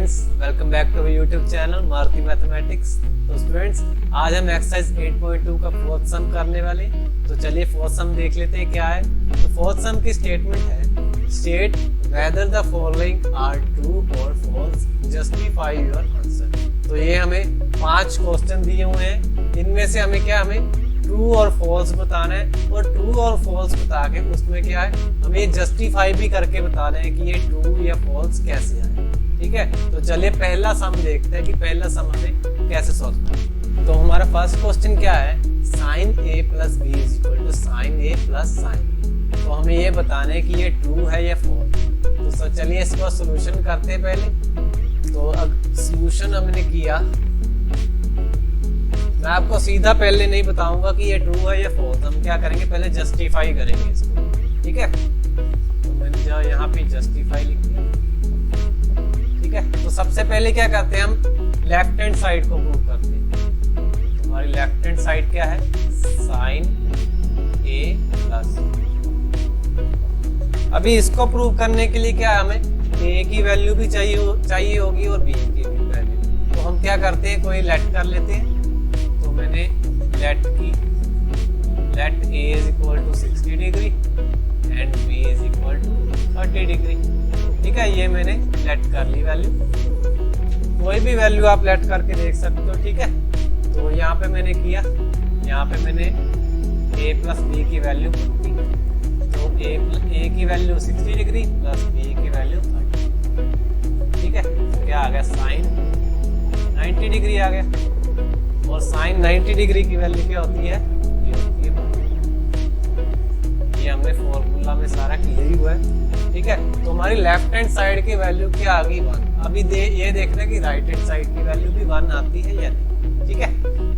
Students, welcome back to YouTube channel Maruti mathematics. तो students, आज हम एक्सरसाइज 8.2 का फोर्थ सम करने वाले। तो चलिए फोर्थ सम देख लेते हैं क्या है। तो फोर्थ सम की स्टेटमेंट है, state whether the following are true और फॉल्स, जस्टिफाई योर आंसर। तो ये हमें 5 क्वेश्चन दिए हुए हैं, इनमें से हमें ट्रू और फॉल्स बताना है, और ट्रू और फॉल्स बता के उसमें क्या है, हमें जस्टिफाई भी करके बताना है कि ये ट्रू या फॉल्स कैसे आए। ठीक है, तो चलिए पहला सम देखते हैं कि पहला सम हमें कैसे सॉल्व करना है। तो हमारा फर्स्ट क्वेश्चन क्या है, sin a plus b is equal to sin a plus sin b। तो हमें ये बताना है कि ये ट्रू है या फॉल्स। तो चलिए इसका सोल्यूशन करते हैं पहले। तो अब सोल्यूशन हमने किया, मैं आपको सीधा पहले नहीं बताऊंगा कि ये ट्रू है या फॉल्स, हम क्या करेंगे पहले जस्टिफाई करेंगे इसको। ठीक है, तो मैंने जो यहाँ पे जस्टिफाई लिख दिया। ठीक है, तो सबसे पहले क्या करते हैं, हम लेफ्ट हैंड साइड को प्रूव करते हैं। तो हमारी लेफ्ट हैंड साइड क्या है, sin a प्लस। अभी इसको प्रूव करने के लिए क्या हमें a की वैल्यू भी चाहिए होगी और b की भी वैल्यू। तो हम क्या करते हैं, कोई लेट कर लेते हैं। तो मैंने let a is equal to 60 degree and b is equal to 30 degree. ठीक है, ये मैंने लेट कर ली वैल्यू। कोई भी वैल्यू आप लेट करके देख सकते हो। ठीक है, तो यहाँ पे मैंने किया, यहाँ पे मैंने a प्लस b की वैल्यू पुट की। तो a की वैल्यू 60 डिग्री प्लस b की वैल्यू 30। ठीक है, तो क्या आ गया, साइन 90 डिग्री आ गया। और साइन 90 डिग्री की वैल्यू क्या होती है, ये होती है 1। ये हमने फॉर्मूला में सारा क्लियर ही हुआ है। ठीक है, तो हमारी लेफ्ट हैंड साइड की वैल्यू क्या आ गई, 1। अभी ये देखना कि राइट हैंड साइड की वैल्यू भी 1 आती है या नहीं। ठीक है,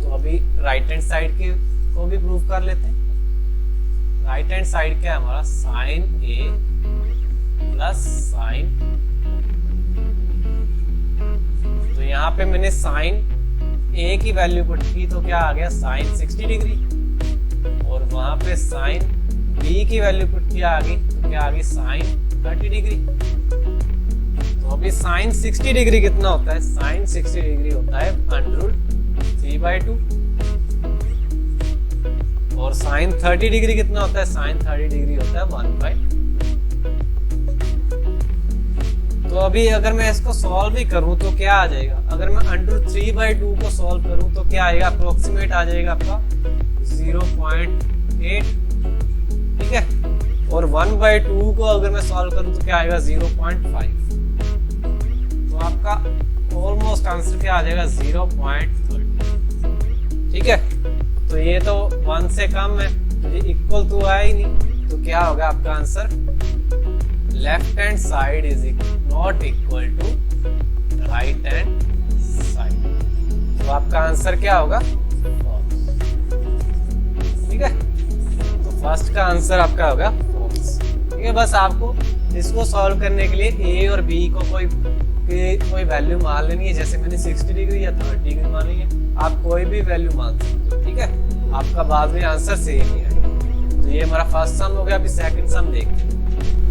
तो अभी राइट हैंड साइड की को भी प्रूव कर लेते हैं। राइट हैंड साइड क्या है हमारा, साइन a प्लस साइन। तो यहाँ पे मैंने साइन a की वैल्यू पुट की, तो क्या आ गया, साइन 60 डिग्री। और वहां पे साइन b की वैल्यू पुट किया आ गई, तो क्या आ गई, साइन 30 डिग्री। तो अभी साइन 60 डिग्री कितना होता है, साइन 60 डिग्री होता है √3/2। और साइन 30 डिग्री कितना होता है, साइन 30 डिग्री होता है 1/2। तो अभी अगर मैं इसको सॉल्व भी करूं तो क्या आ जाएगा, अगर मैं √3/2 को सॉल्व करूं तो क्या आएगा, अप्रोक्सीमेट आ जाएगा आपका 0.8। ठीक है, और 1/2 को अगर मैं सॉल्व करूं तो क्या आएगा, 0.5। तो आपका ऑलमोस्ट आंसर क्या आ जाएगा, 0.30। ठीक है, तो ये तो 1 से कम है, तो ये इक्वल तो आया ही नहीं। तो क्या होगा आपका answer, left hand side is not equal to right hand side. तो आपका आंसर क्या होगा, फॉल्स। ठीक है, तो फर्स्ट का आंसर आपका होगा फॉल्स। ठीक है, बस आपको इसको सॉल्व करने के लिए a और b को कोई वैल्यू मान लेनी है। जैसे मैंने 60 डिग्री या 30 डिग्री मानी है, आप कोई भी वैल्यू मान सकते हो। ठीक है, आपका बाद में आंसर सेम ही आएगा। तो ये हमारा फर्स्ट सम हो गया। अभी सेकंड सम देखते हैं।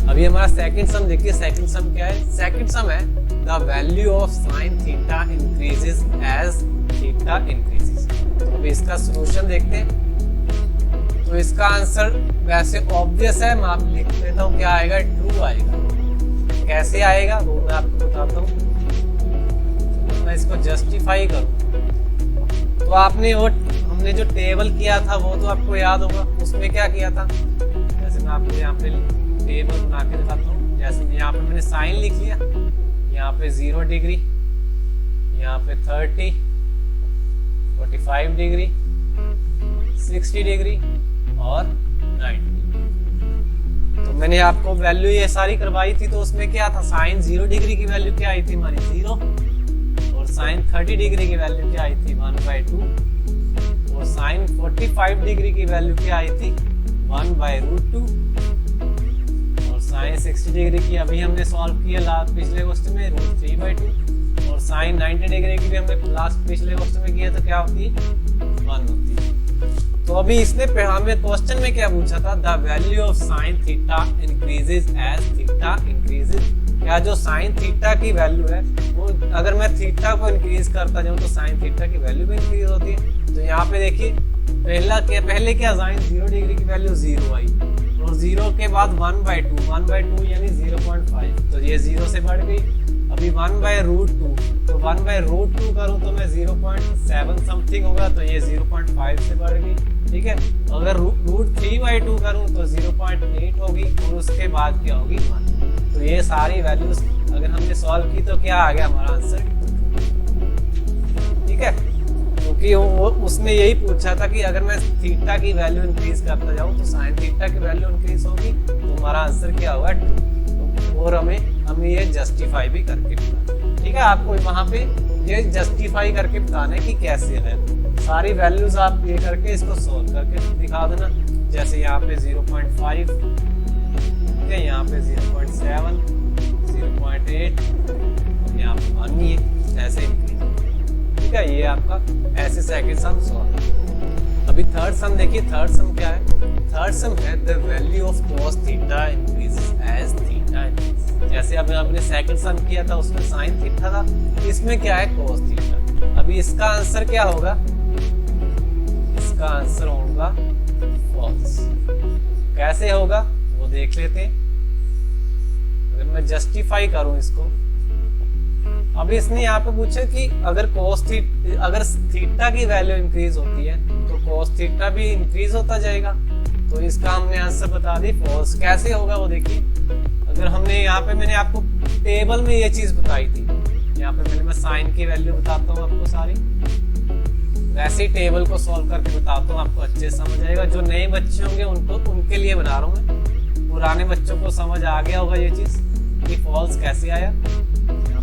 अभी हमारा सेकंड सम देखिए। सेकंड सम क्या है, सेकंड सम है the value of sine theta increases as theta increases. तो अभी इसका सॉल्यूशन देखते हैं। तो इसका आंसर वैसे ऑब्वियस है, मैं आप लिख देता हूँ, क्या आएगा, ट्रू आएगा। कैसे आएगा वो मैं आपको बताता हूँ। तो मैं इसको जस्टिफाई करूँ तो हमने जो टेबल किया था वो तो आपको याद होगा। उसमें क्या किया था, जैसे मैं आपको यहाँ पे टेबल बना के दिखाता हूँ। जैसे यहाँ पे मैंने साइन लिख लिया, यहाँ पे 0 डिग्री, यहाँ पे 30, 45 डिग्री, 60 डिग्री और 90 डिग्री। तो मैंने आपको वैल्यू ये सारी करवाई थी। तो उसमें क्या था, साइन 0 डिग्री की वैल्यू क्या आई थी हमारी, 0। और साइन 30 डिग्री की वैल्यू क्या आई थी, 1/2। और साइन 45 डिग्री की वैल्यू क्या आई थी, 1/√2। साइन 60 डिग्री की अभी हमने सॉल्व किया लास्ट पिछले क्वेश्चन में, √3/2। और साइन 90 डिग्री की भी हमने लास्ट पिछले क्वेश्चन में किया, तो क्या होती है, 1 होती है। तो अभी इसने हमें क्वेश्चन में क्या पूछा था, the value of sine theta increases as theta increases क्या जो साइन थीटा की वैल्यू है वो अगर मैं थीटा को इंक्रीज करता जाऊँ तो साइन थीटा की वैल्यू भी इंक्रीज होती है। तो यहाँ पे देखिए पहले क्या साइन 0 डिग्री की वैल्यू 0 आई और 0 के बाद 1/2 यानी 0.5, तो ये 0 से बढ़ गई। अभी 1/√2, तो 1/√2 करूँ तो मैं 0.7 समथिंग होगा, तो ये 0.5 से बढ़ गई। ठीक है, अगर √3/2 करूँ तो 0.8 होगी और उसके बाद क्या होगी 1। तो ये सारी वैल्यूज अगर हमने सॉल्व की तो क्या आ गया हमारा आंसर। ठीक है, क्योंकि वो उसने यही पूछा था कि अगर मैं थीटा की वैल्यू इंक्रीज करता जाऊँ तो साइन थीटा की वैल्यू इंक्रीज होगी, तो हमारा आंसर क्या होगा 2। और हमें ये जस्टिफाई भी करके बताना। ठीक है, आपको वहाँ पे ये जस्टिफाई करके बताने की कैसे है, सारी वैल्यूज आप ये करके इसको सोल्व करके दिखा देना। जैसे यहाँ पे 0.5, ठीक है, यहाँ पे 0.7, 0.8 और यहाँ पे 1 ही है, ऐसे इंक्रीज। ठीक है, ये आपका ऐसे सेकंड सम सॉल्व। अभी थर्ड सम देखिए, थर्ड सम क्या है। थर्ड सम है the value of cos theta increases as theta increases. जैसे अभी आपने सेकंड सम किया था उसमें साइन थीटा था, इसमें क्या है cos थीटा। अभी इसका आंसर क्या होगा, इसका आंसर होगा फॉल्स। कैसे होगा वो देख लेते हैं। अगर मैं जस्टिफाई करूं इसको, अभी इसने यहाँ पे पूछा कि अगर अगर थीटा की वैल्यू इंक्रीज होती है तो cos थीटा भी इंक्रीज होता जाएगा, तो इसका हमने आंसर बता दी फॉल्स। कैसे होगा वो देखिए। अगर हमने यहाँ पे मैंने आपको टेबल में ये चीज बताई थी, यहाँ पे मैं साइन की वैल्यू बताता हूँ आपको सारी, वैसे ही टेबल को सॉल्व करके बताता हूँ, आपको अच्छे समझ आएगा। जो नए बच्चे होंगे उनके लिए बना रहा हूँ मैं, पुराने बच्चों को समझ आ गया होगा ये चीज कि फॉल्स कैसे आया।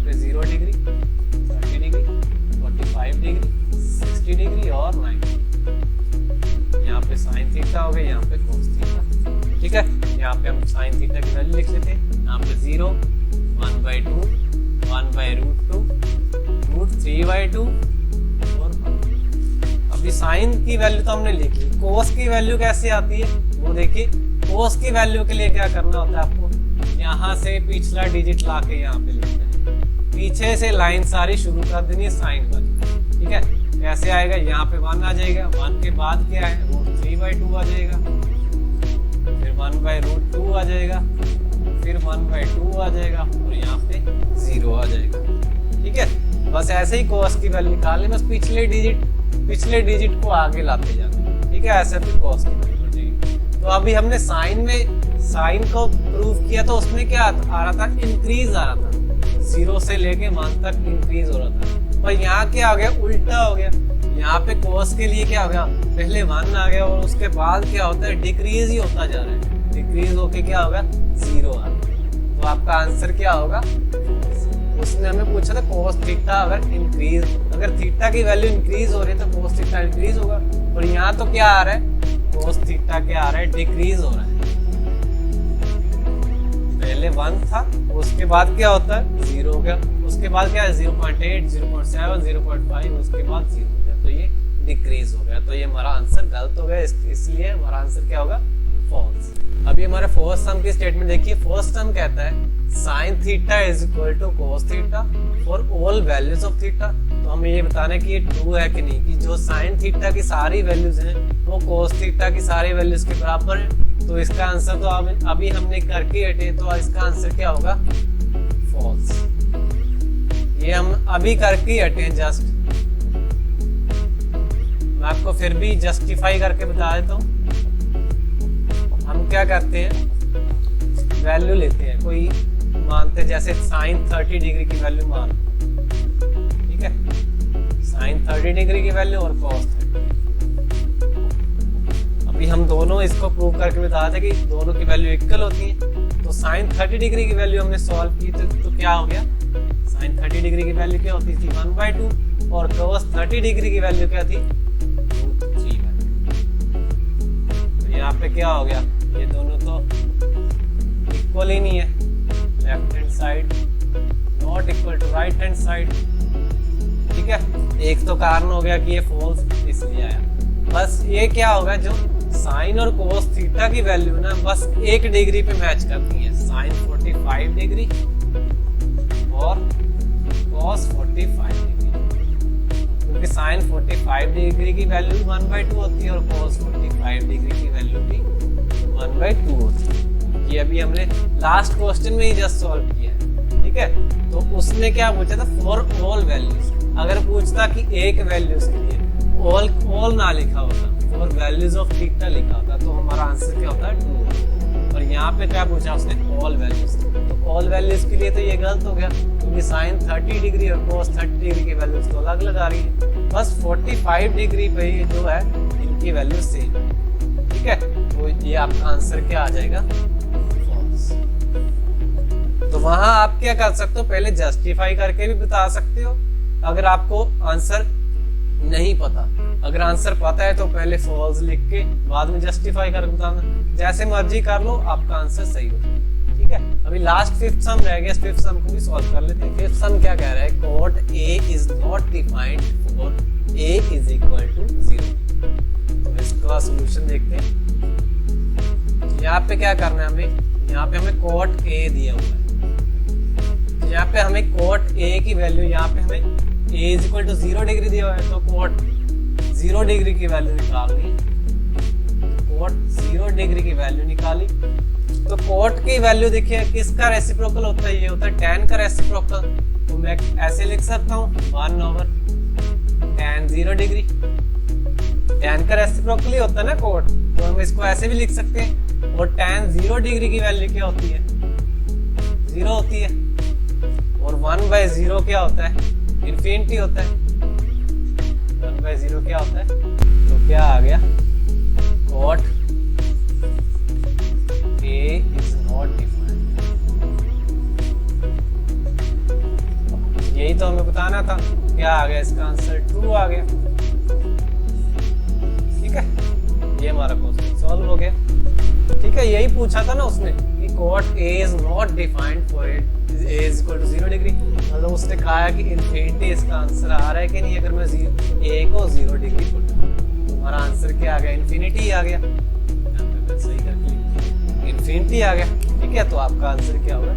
0 डिग्री, 30 डिग्री, 45 डिग्री, 60 डिग्री और 90। यहाँ पे साइन थीटा हो गया, यहाँ पे cos थीटा। ठीक है, यहाँ पे हम साइन थीटा की वैल्यू लिख लेते हैं। यहाँ पे 0, 1/2, 1/√2, √3/2 और 1। अभी साइन की वैल्यू तो हमने लिख ली। cos की वैल्यू कैसे आती है वो देखिए। cos की वैल्यू के लिए क्या करना होता है आपको, यहाँ से पिछला डिजिट ला के यहाँ पे लिखना है, पीछे से लाइन सारी शुरू कर देनी है साइन वाली। ठीक है, कैसे आएगा, यहाँ पे 1 आ जाएगा, 1 के बाद क्या है √3/2 आ जाएगा, फिर 1/√2 आ जाएगा, फिर 1/2 आ जाएगा और यहाँ पे 0 आ जाएगा। ठीक है, बस ऐसे ही cos की वैल्यू निकालनी, बस पिछले डिजिट को आगे लाते जाना। ठीक है, ऐसे फिर cos की वैल्यू हो जाएगी। तो अभी हमने साइन को प्रूव किया तो उसमें क्या आ रहा था, इंक्रीज आ रहा था, 0 से लेके 1 तक इंक्रीज हो रहा था। और यहाँ क्या हो गया, उल्टा हो गया। यहाँ पे cos के लिए क्या हो गया, पहले 1 आ गया और उसके बाद क्या होता है डिक्रीज ही होता जा रहा है, डिक्रीज होके क्या होगा 0 आ गया। तो आपका आंसर क्या होगा, उसने हमें पूछा था cos थीटा अगर थीटा की वैल्यू इंक्रीज हो रही है तो cos थीटा इंक्रीज होगा। और यहाँ तो क्या आ रहा है, cos थीटा क्या आ रहा है, डिक्रीज हो रहा है। पहले 1 था, उसके बाद क्या होता है 0 हो गया, उसके बाद क्या है 0.8, 0.7, 0.5, उसके बाद 0 हो गया, तो ये डिक्रीज हो गया। तो ये हमारा आंसर गलत हो गया, इसलिए हमारा आंसर क्या होगा फॉल्स। अभी हमारे फर्स्ट सम की स्टेटमेंट देखिए। फर्स्ट सम कहता है sine theta is equal to cos theta for all values of theta. तो हमें ये बताना है कि ये ट्रू है कि नहीं, कि जो साइन थीटा की सारी वैल्यूज हैं वो cos थीटा की सारी वैल्यूज के बराबर है। तो इसका आंसर तो अभी हमने करके हटे, तो इसका आंसर क्या होगा फॉल्स। ये हम अभी करके हटे हैं जस्ट, मैं आपको फिर भी जस्टिफाई करके बता देता हूँ। हम क्या करते हैं, वैल्यू लेते हैं, कोई मानते जैसे साइन 30 डिग्री की वैल्यू मान, ठीक है, साइन 30 डिग्री की वैल्यू और cos 30। अभी हम दोनों इसको प्रूव करके बता थे कि दोनों की वैल्यू इक्वल होती है। तो साइन 30 डिग्री की वैल्यू हमने सॉल्व की तो क्या हो गया, साइन 30 डिग्री की वैल्यू क्या होती थी 1/2 और cos 30 डिग्री की वैल्यू क्या थी 3/2। तो यहाँ पे क्या हो गया, ये दोनों तो इक्वल ही नहीं है, left hand side not equal to right hand side. ठीक है, एक तो कारण हो गया कि ये फॉल्स इसलिए आया। बस ये क्या होगा, जो साइन और cos थीटा की वैल्यू ना बस 1 डिग्री पे मैच करती है। साइन 45 डिग्री और cos 45 डिग्री, क्योंकि sin 45 डिग्री की वैल्यू 1/2 होती है और cos 45 डिग्री की वैल्यू भी 1/2 होती है। ये अभी हमने लास्ट क्वेश्चन में ही जस्ट सॉल्व किया है, ठीक है। तो उसने क्या पूछा था, फॉर ऑल वैल्यूज। अगर पूछता कि एक वैल्यूज के लिए, ऑल ना लिखा होता, फॉर वैल्यूज ऑफ थीटा लिखा होता, तो हमारा आंसर क्या होता है 2। और यहाँ पे क्या पूछा उसने, ऑल वैल्यूज। तो ऑल वैल्यूज के लिए तो ये गलत हो गया, क्योंकि साइन 30 डिग्री और cos 30 डिग्री की वैल्यूज तो अलग अलग आ रही है। बस 45 डिग्री पे ही जो है इनकी वैल्यू सेम है, ठीक है। तो ये आपका आंसर क्या आ जाएगा, फॉल्स। तो वहां आप क्या कर सकते हो, पहले जस्टिफाई करके भी बता सकते हो अगर आपको आंसर नहीं पता। अगर आंसर पता है तो पहले फॉल्स लिख के बाद में जस्टिफाई कर बताना, जैसे मर्जी कर लो, आपका आंसर सही हो जाएगा, ठीक है। अभी लास्ट फिफ्थ सम रह गया, फिफ्थ सम को भी सॉल्व कर लेते हैं। फिफ्थ सम क्या कह रहा है, cot A is not defined for A is equal to 0। तो इसका सॉल्यूशन देखते हैं। यहाँ पे क्या करना है हमें, यहाँ पे हमें cot A दिया हुआ है, यहाँ पे हमें cot A की वैल्यू, यहाँ पे हमें A is equal to 0 degree दिया हुआ है, तो cot 0 डिग्री की वैल्यू निकालनी है। cot 0 डिग्री की वैल्यू निकाली, तो cot की वैल्यू देखिए किसका रेसिप्रोकल होता है, ये होता है tan का रेसिप्रोकल। तो मैं ऐसे लिख सकता हूँ 1/tan 0 डिग्री। tan का रेसिप्रोकल ही होता है ना cot, तो हम इसको ऐसे भी लिख सकते हैं। और tan 0 डिग्री की वैल्यू क्या होती है, 0 होती है। और 1/0 क्या होता है, इन्फिनिटी होता है। 1/0 क्या होता है, तो क्या आ गया, cot A is not defined। यही तो हमें बताना था, क्या आ गया इसका आंसर, ट्रू आ गया, ठीक है। ये हमारा क्वेश्चन सॉल्व हो गया, ठीक है। यही पूछा था ना उसने कि cot A is not defined for it A is equal to 0 degree, मतलब उसने कहा कि इन्फिनिटी इसका आंसर आ रहा है कि नहीं। अगर मैं A को 0 डिग्री पुट तो हमारा आंसर क्या आ गया, इन्फिनिटी आ गया। यहाँ पे मैं सही करके इन्फिनिटी आ गया, ठीक है। तो आपका आंसर क्या होगा,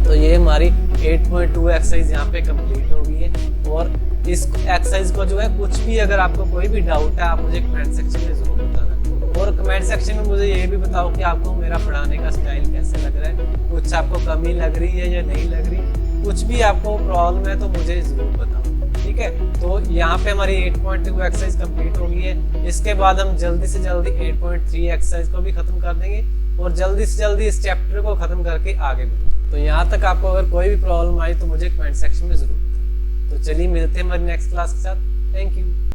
तो ये हमारी 8.2 एक्सरसाइज यहाँ पे कंप्लीट हो गई है। और इस एक्सरसाइज को जो है, कुछ भी अगर आपको कोई भी डाउट है, आप मुझे कमेंट सेक्शन में जरूर बताना। और कमेंट सेक्शन में मुझे ये भी बताओ कि आपको मेरा पढ़ाने का स्टाइल कैसे लग रहा है, कुछ आपको कमी लग रही है या नहीं लग रही, कुछ भी आपको प्रॉब्लम है तो मुझे जरूर बताओ, ठीक है। तो यहाँ पे हमारी 8.2 एक्सरसाइज कंप्लीट हो गई है। इसके बाद हम जल्दी से जल्दी 8.3 एक्सरसाइज को भी खत्म कर देंगे और जल्दी से जल्दी इस चैप्टर को खत्म करके आगे बढ़ेंगे। तो यहाँ तक आपको अगर कोई भी प्रॉब्लम आई तो मुझे कमेंट सेक्शन में जरूर बताओ। तो चलिए मिलते हैं हमारी नेक्स्ट क्लास के साथ। Thank you.